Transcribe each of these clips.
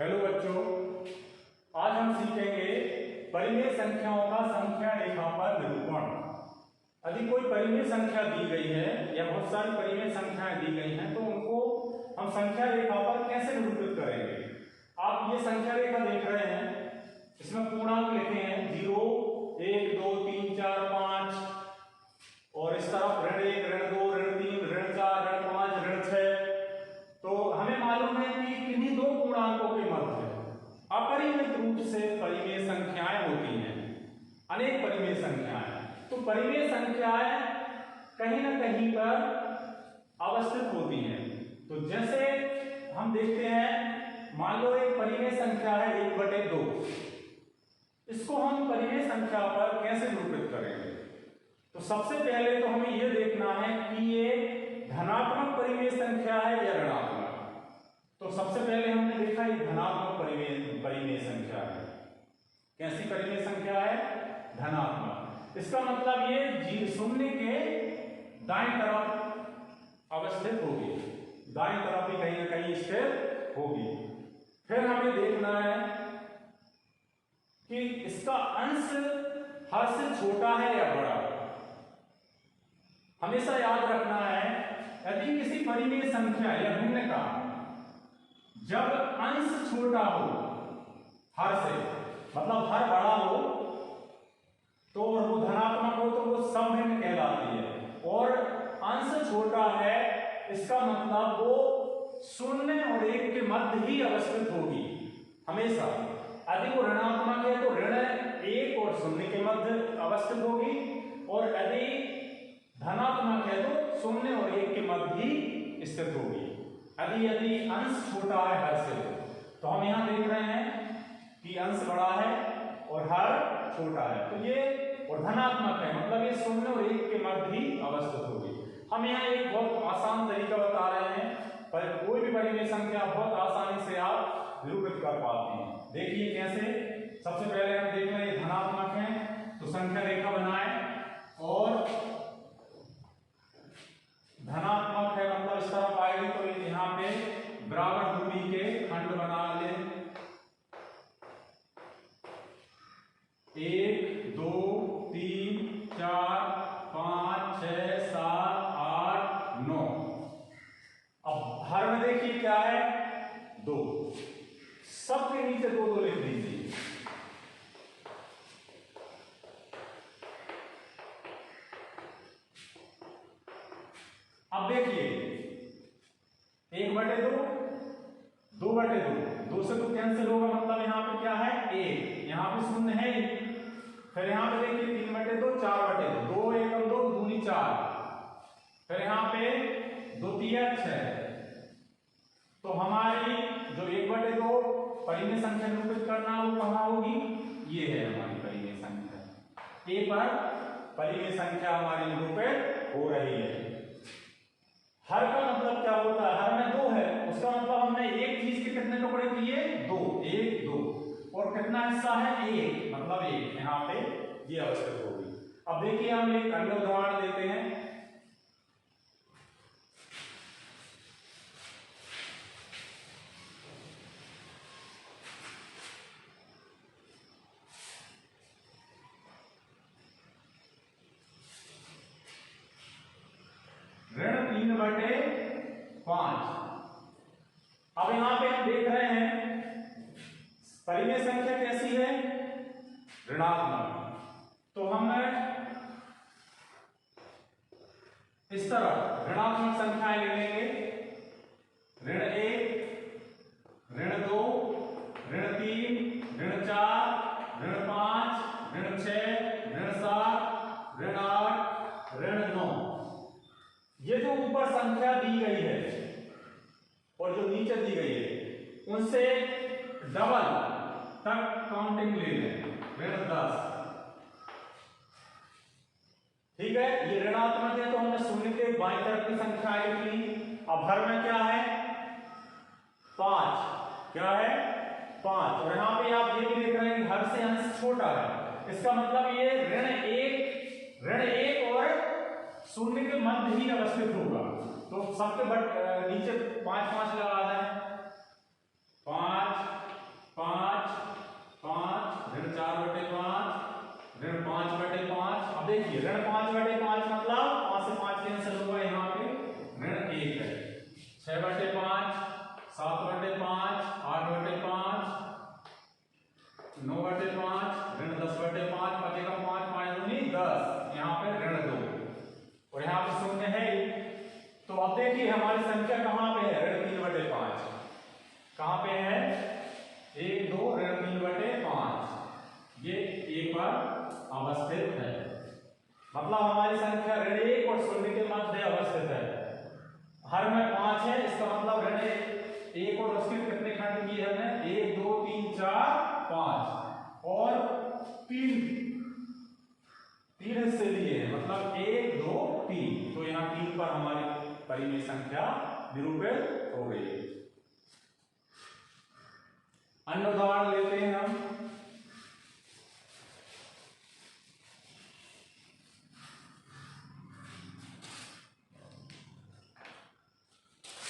Hello बच्चों, आज हम सीखेंगे परिमेय संख्याओं का संख्या रेखा पर निरूपण। यदि कोई परिमेय संख्या दी गई है या बहुत सारी परिमेय संख्याएं दी गई हैं तो उनको हम संख्या रेखा पर कैसे निरूपित करेंगे। आप ये संख्या रेखा देख रहे हैं, इसमें पूर्णांक लिखे हैं 0, 1, 2, 3, 4, 5 और इस तरफ ऋण 1, ऋण 2, ऋण 3, ऋण 4, ऋण 5, ऋण 6। तो हमें मालूम है कि किन्हीं दो पूर्णांकों के मध्य अपरिमित रूप से परिमेय संख्याएं होती हैं, अनेक परिमेय संख्याएं। तो परिमेय संख्याएं कहीं ना कहीं पर अवस्थित होती हैं। तो जैसे हम देखते हैं, मान लो एक परिमेय संख्या है 1/2, इसको हम परिमेय संख्या पर कैसे निरूपित करेंगे। तो सबसे पहले तो हमें यह देखना है कि ये धनात्मक परिमेय संख्या है या ऋणात्मक। तो सबसे पहले हमने देखा ये धनात्मक परिमेय संख्या है। कैसी परिमेय संख्या है? धनात्मक। इसका मतलब ये शून्य के दाईं तरफ अवस्थित होगी, दाईं तरफ भी कहीं ना कहीं स्थित होगी। फिर हमें देखना है कि इसका अंश हर से छोटा है या बड़ा। हमेशा याद रखना है, यदि किसी परिमेय संख्या या भिन्न का जब अंश छोटा हो हर से, मतलब हर बड़ा हो तो वो धनात्मक हो तो वो समभिन्न कहलाती है। और अंश छोटा है इसका मतलब वो 0 और 1 के मध्य ही अवस्थित होगी हमेशा। यदि वो ऋणात्मक है तो ऋण 1 और 0 के मध्य अवस्थित होगी, और यदि धनात्मक है तो 0 और 1 के मध्य ही स्थित होगी। यदि अंश छोटा है हर से, तो हम यहां देख रहे हैं कि अंश बड़ा है और हर छोटा है, तो ये और धनात्मक है, मतलब ये 0 और 1 के मध्य ही अवस्थित होगी। हम यहाँ एक बहुत आसान तरीका बता रहे हैं, पर कोई भी परिमेय संख्या बहुत आसानी से आप निरूपित कर पाते हैं। देखिए कैसे। सबसे पहले हम देख रहे हैं धनात्मक है, तो संख्या रेखा बनाए और धनात्मक है मतलब इस तरफ आएगी तो यहाँ पे बराबर दूरी के खंड बना लें। 1, 2, 3, 4, 5, 6, 7, 8, 9। अब हर में देखिए क्या है? 2। सबके नीचे 2 लिख दीजिए। अब देखिए 1/2, 2/2, 2 से तो कैंसिल होगा, मतलब यहाँ पे क्या है? 1, यहाँ पे 0 है। फिर यहाँ पे देखिए 3/2, 4/2, 2 एकम 2 दूनी 4। फिर यहाँ पे 2 तिया 6। तो हमारी जो 1/2 परिमेय संख्या निरूपित करना वो कहाँ होगी? ये है हमारी परिमेय संख्या। ए पर परिमेय संख्या हमारी निरूपित हो रही है। हर का मतलब क्या होता है? हर में 2 है, उसका मतलब हमने एक चीज के कितने टुकड़े किए? 2, 1, 2, और कितना हिस्सा है? 1, मतलब 1 यहाँ पे ये अवस्थित होगी। अब देखिए हम एक अन्य उदाहरण लेते हैं। ऋण 3/5। अब यहां पे हम देख रहे हैं परिमेय संख्या कैसी है? ऋणात्मक। तो हम इस तरह ऋणात्मक संख्याएं ले लेंगे। ऋण 1, ऋण 2, ऋण 3, ऋण 4, ऋण 5, ऋण 6, ऋण 7, ऋण 8, ऋण 9। ये जो ऊपर संख्या दी गई है और जो नीचे दी गई है उनसे डबल तक काउंटिंग ले लें। ऋण 10, ठीक है। ये ऋणात्मक है तो हमने 0 के बाईं तरफ की संख्याएं लिख ली। अब हर में क्या है? 5। क्या है? 5। और यहां पे आप ये भी देख रहे हैं कि हर से अंश छोटा है, इसका मतलब ये ऋण 1 और 0 के मध्य ही अवस्थित होगा। तो सबके नीचे 5 5 लगा दें। 5, देखिए ऋण 5/5 मतलब 5 से 5 कैंसिल होगा, यहाँ पे ऋण 1 है। 6/5, 7/5, 8/5, 9/5, ऋण 10/5, बचेगा 5, 5 दूनी 10, यहाँ पे ऋण 2 और यहाँ पे शून्य है। तो अब देखिए हमारी संख्या कहाँ पे है, ऋण 3/5 कहाँ पे है, 1 2 ऋण 3/5 ये 1 पर अवस्थित है। मतलब हमारी संख्या ऋण 1 और शून्य के मध्य अवस्थित है। हर में 5 है, इसका मतलब ऋण 1 और उसके कितने खंड किए हमने, 1 2 3 4 5 और 3 हिस्से लिए हैं, मतलब 1 2 3। तो यहाँ 3 पर हमारी परिमेय संख्या निरूपित हो गई। अन्य उदाहरण लेते हैं हम।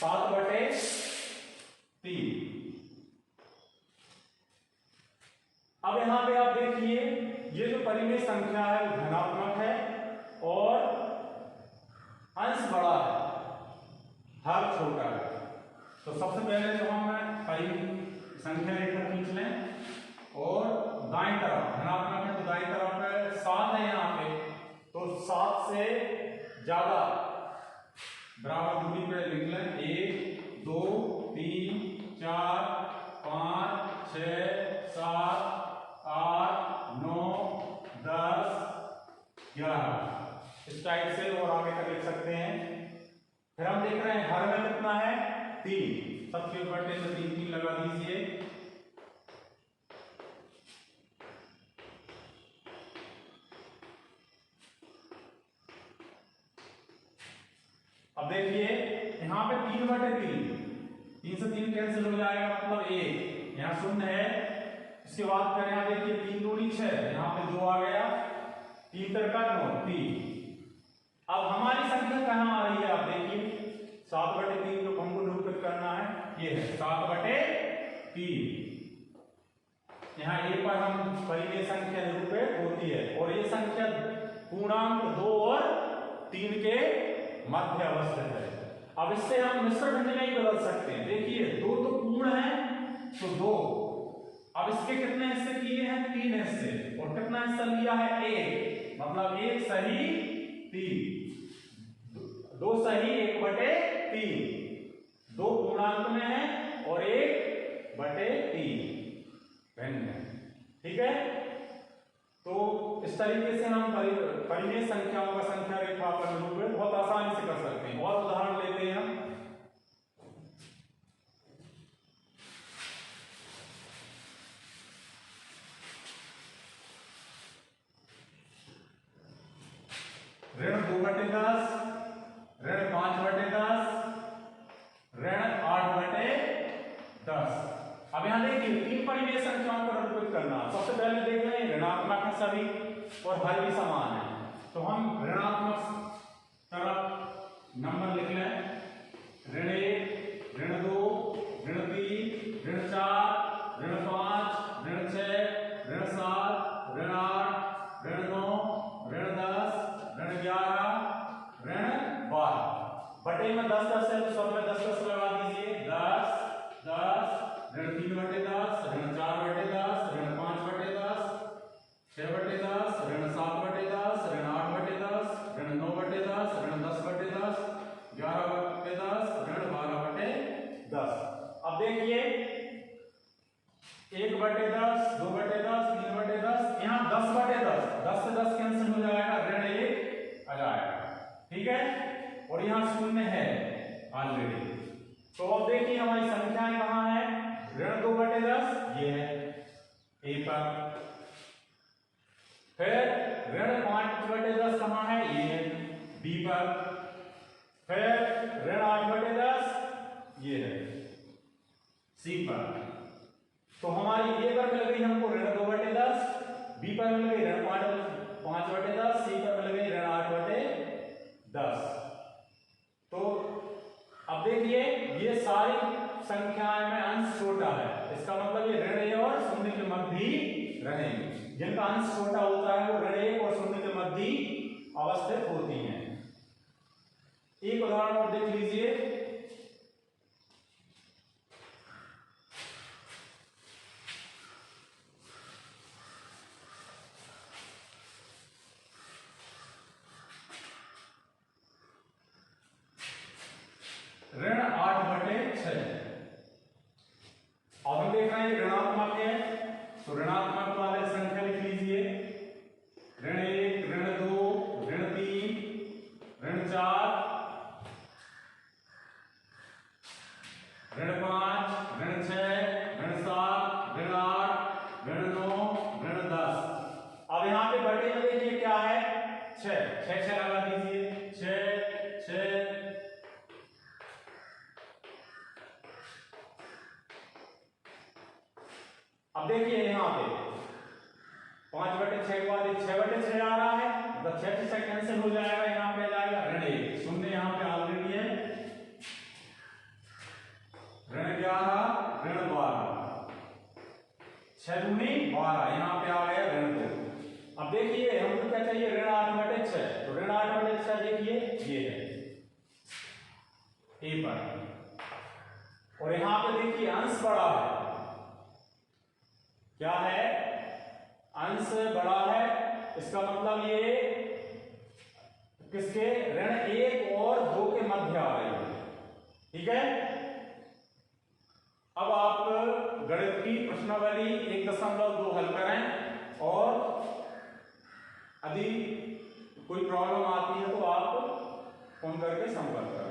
सात बटे 3। अब यहां पे आप देखिए ये जो परिमेय संख्या है वो धनात्मक है और अंश बड़ा है, हर छोटा है। तो सबसे पहले तो हम परिमेय संख्या रेखा खींच लें और दाईं तरफ धनात्मक है तो दाईं तरफ 7 है यहाँ पे, तो 7 से ज्यादा बराबर दूरी पे लिख लें। 1 2 3 4 5 6 7 8 9 10 11 इस टाइप से और आगे तक लिख सकते हैं। फिर हम देख रहे हैं हर में कितना है, 3, सबके ऊपर 3 लगा दीजिए। अब देखिए यहाँ पे 3/3, 3 से 3 कैंसिल हो जाएगा, मतलब 1, यहाँ शून्य है। इसके बाद फिर यहाँ देखिए 3 दूनी 6, यहाँ पे 2 आ गया, 3 तिरका 9 3। अब हमारी संख्या कहाँ आ रही है, आप देखिए 7/3 जो हमको निरूपित करना है ये है 7/3। यहाँ ए पर हम परिमेय संख्या निरूपित होती है और ये संख्या पूर्णांक 2 और 3 के मध्य अवस्थित है। अब इससे हम मिश्र भिन्न नहीं बदल सकते हैं। देखिए 2 तो पूर्ण है तो 2, अब इसके कितने हिस्से किए हैं, 3 हिस्से, और कितना हिस्सा लिया है, 1, मतलब 1 सही 3, 2 सही 1/3, 2 पूर्णांक में है और 1/3 भिन्न है। ठीक है, तो इस तरीके से हम परिमेय संख्याओं का संख्या रेखा पर निरूपण बहुत आसानी से कर सकते हैं। और उदाहरण लेते हैं हम। ऋण 2/10, ऋण 5/10, ऋण 8/10। अब यहां देखिए 3 परिमेय संख्याओं को निरूपित करना। सबसे पहले देख लें ऋणात्मक है सभी और हर भी समान है, तो हम ऋणात्मक तरफ नंबर लिख लें। ऋण 1, ऋण 2, ऋण 3, ऋण 4, ऋण 5, ऋण 6, ऋण 7, ऋण 8, ऋण 9, ऋण 10, ऋण 11, ऋण 12। बटे में 10 है तो सब में 10 लगा दीजिए। 10 10, ऋण 3/10, ऋण 4/10, ऋण 5/10, 6/10, ऋण 7/10, ऋण 8/10, ऋण 9/10, ऋण 10/10, 11/10, ऋण 12/10। अब देखिए 1/10, 2/10, 3/10, यहाँ 10/10, 10 से 10 कैंसिल हो जाएगा, ऋण 1 आ जाएगा। ठीक है, और यहाँ शून्य है ऑलरेडी। तो अब देखिए हमारी संख्याएं कहाँ है, ऋण 2/10 ये है ए पर, फिर ऋण 5/10 कहाँ है, ये है बी पर, फिर ऋण 8/10 ये है सी पर। तो हमारी ए पर मिल गई हमको ऋण 2/10, बी पर मिल गई ऋण 5/10, सी पर मिल गई ऋण 8/10। तो अब देखिए ये सारी संख्याएं में अंश छोटा है, इसका मतलब ये ऋण 1 और शून्य के मध्य ही रहेंगे। जिनका अंश छोटा होता है वो ऋण 1 और शून्य के मध्य ही अवस्थित होती हैं। एक उदाहरण और देख लीजिए। ऋण 8/6। अब हम देख रहे हैं ऋणात्मक है, तो ऋणात्मक वाले संख्या लिख लीजिए। ऋण 1, ऋण 2, ऋण 3, ऋण 4, ऋण 5, ऋण 6, ऋण 7, ऋण 8, ऋण 9, ऋण 10। अब यहाँ पे बटे में देखिए क्या है, 6 6 6 लगा दीजिए। 6 6 अब देखिए यहाँ पे 5/6 के बाद 6/6 आ रहा है, मतलब 6 से कैंसिल हो जाएगा। यहाँ पे आ जाएगा ऋण 1, शून्य यहाँ पे ऑलरेडी है। ऋण 11, ऋण 12, 6 दूनी 12, यहाँ पे आ गया ऋण 2। अब देखिए हमको क्या चाहिए, ऋण 8/6, तो ऋण 8/6 देखिए ये है ए पर, और यहाँ पे देखिए अंश बड़ा है। क्या है, अंश बड़ा है, इसका मतलब ये किसके, ऋण 1 और 2 के मध्य आ रही है। ठीक है। अब आप गणित की प्रश्नावली 1.2 हल करें, और यदि कोई प्रॉब्लम आती है तो आप फोन करके संपर्क करें।